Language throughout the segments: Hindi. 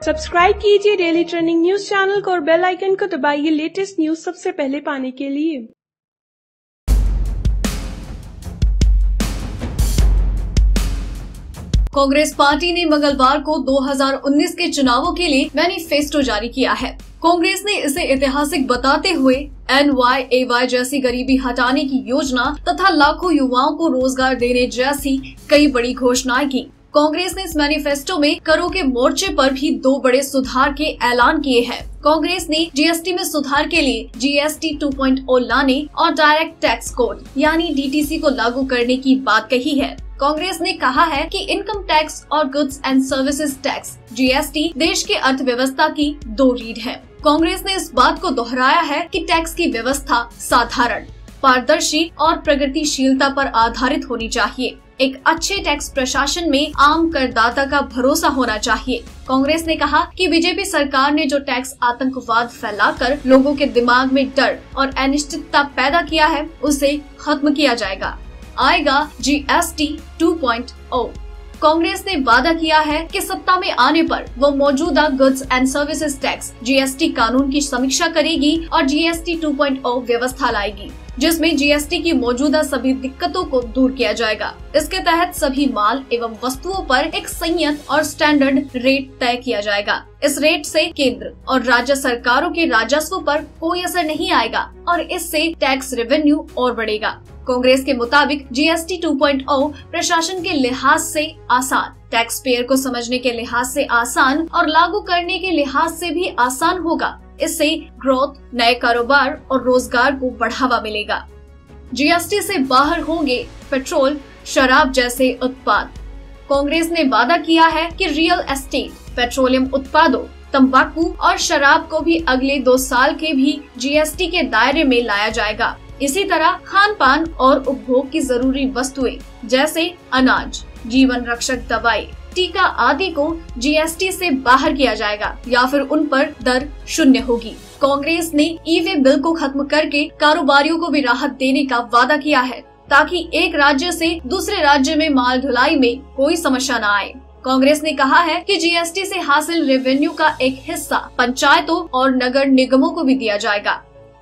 सब्सक्राइब कीजिए डेली ट्रेंडिंग न्यूज चैनल को और बेल आइकन को दबाइए लेटेस्ट न्यूज सबसे पहले पाने के लिए। कांग्रेस पार्टी ने मंगलवार को 2019 के चुनावों के लिए मैनिफेस्टो जारी किया है। कांग्रेस ने इसे ऐतिहासिक बताते हुए NYAY जैसी गरीबी हटाने की योजना तथा लाखों युवाओं को रोजगार देने जैसी कई बड़ी घोषणाएं की। कांग्रेस ने इस मैनिफेस्टो में करों के मोर्चे पर भी 2 बड़े सुधार के ऐलान किए हैं। कांग्रेस ने GST में सुधार के लिए GST 2.0 लाने और डायरेक्ट टैक्स कोड यानी DTC को लागू करने की बात कही है। कांग्रेस ने कहा है कि इनकम टैक्स और goods and services tax GST देश की अर्थव्यवस्था की 2 रीढ़ है। कांग्रेस ने इस बात को दोहराया है कि टैक्स की व्यवस्था साधारण, पारदर्शी और प्रगतिशीलता पर आधारित होनी चाहिए। एक अच्छे टैक्स प्रशासन में आम करदाता का भरोसा होना चाहिए। कांग्रेस ने कहा कि बीजेपी सरकार ने जो टैक्स आतंकवाद फैलाकर लोगों के दिमाग में डर और अनिश्चितता पैदा किया है, उसे खत्म किया जाएगा। आएगा GST 2.0। कांग्रेस ने वादा किया है कि सत्ता में आने पर वो मौजूदा goods and services tax GST कानून की समीक्षा करेगी और GST 2.0 व्यवस्था लाएगी, जिसमें GST की मौजूदा सभी दिक्कतों को दूर किया जाएगा। इसके तहत सभी माल एवं वस्तुओं पर एक संयत और स्टैंडर्ड रेट तय किया जाएगा। इस रेट से केंद्र और राज्य सरकारों के राजस्व पर कोई असर नहीं आएगा और इससे टैक्स रेवेन्यू और बढ़ेगा। कांग्रेस के मुताबिक GST 2.0 प्रशासन के लिहाज से आसान, टैक्स पेयर को समझने के लिहाज से आसान और लागू करने के लिहाज से भी आसान होगा। इससे ग्रोथ, नए कारोबार और रोजगार को बढ़ावा मिलेगा। GST से बाहर होंगे पेट्रोल, शराब जैसे उत्पाद। कांग्रेस ने वादा किया है कि रियल एस्टेट, पेट्रोलियम उत्पादों, तंबाकू और शराब को भी अगले 2 साल के भी GST के दायरे में लाया जाएगा। इसी तरह खान पान और उपभोग की जरूरी वस्तुएं जैसे अनाज, जीवन रक्षक दवाई, टीका आदि को GST से बाहर किया जाएगा या फिर उन पर दर 0 होगी। कांग्रेस ने ई-वे बिल को खत्म करके कारोबारियों को भी राहत देने का वादा किया है, ताकि एक राज्य से दूसरे राज्य में माल ढुलाई में कोई समस्या न आए। कांग्रेस ने कहा है कि GST से हासिल रेवेन्यू का एक हिस्सा पंचायतों और नगर निगमों को भी दिया जाएगा।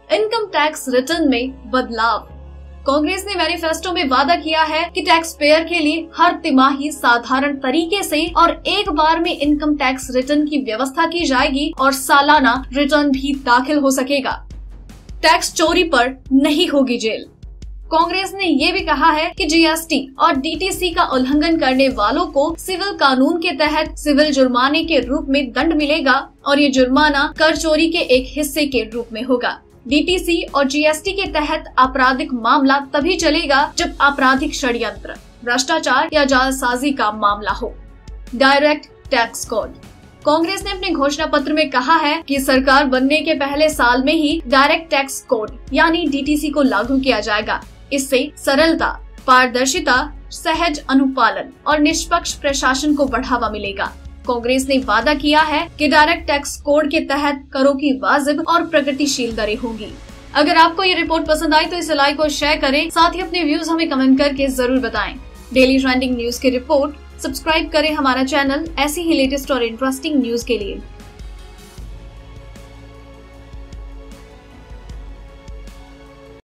इनकम टैक्स रिटर्न में बदलाव। कांग्रेस ने मैनिफेस्टो में वादा किया है कि टैक्स पेयर के लिए हर तिमाही साधारण तरीके से और एक बार में इनकम टैक्स रिटर्न की व्यवस्था की जाएगी और सालाना रिटर्न भी दाखिल हो सकेगा। टैक्स चोरी पर नहीं होगी जेल। कांग्रेस ने ये भी कहा है कि GST और DTC का उल्लंघन करने वालों को सिविल कानून के तहत सिविल जुर्माने के रूप में दंड मिलेगा और ये जुर्माना कर चोरी के एक हिस्से के रूप में होगा। DTC और GST के तहत आपराधिक मामला तभी चलेगा जब आपराधिक षड्यंत्र, भ्रष्टाचार या जालसाजी का मामला हो। Direct tax code. कांग्रेस ने अपने घोषणा पत्र में कहा है कि सरकार बनने के पहले साल में ही डायरेक्ट टैक्स कोड यानी DTC को लागू किया जाएगा। इससे सरलता, पारदर्शिता, सहज अनुपालन और निष्पक्ष प्रशासन को बढ़ावा मिलेगा। कांग्रेस ने वादा किया है कि डायरेक्ट टैक्स कोड के तहत करों की वाजिब और प्रगतिशील दरें होंगी। अगर आपको ये रिपोर्ट पसंद आई तो इसे लाइक और शेयर करें, साथ ही अपने व्यूज हमें कमेंट करके जरूर बताएं। डेली ट्रेंडिंग न्यूज की रिपोर्ट सब्सक्राइब करें हमारा चैनल ऐसी ही लेटेस्ट और इंटरेस्टिंग न्यूज के लिए।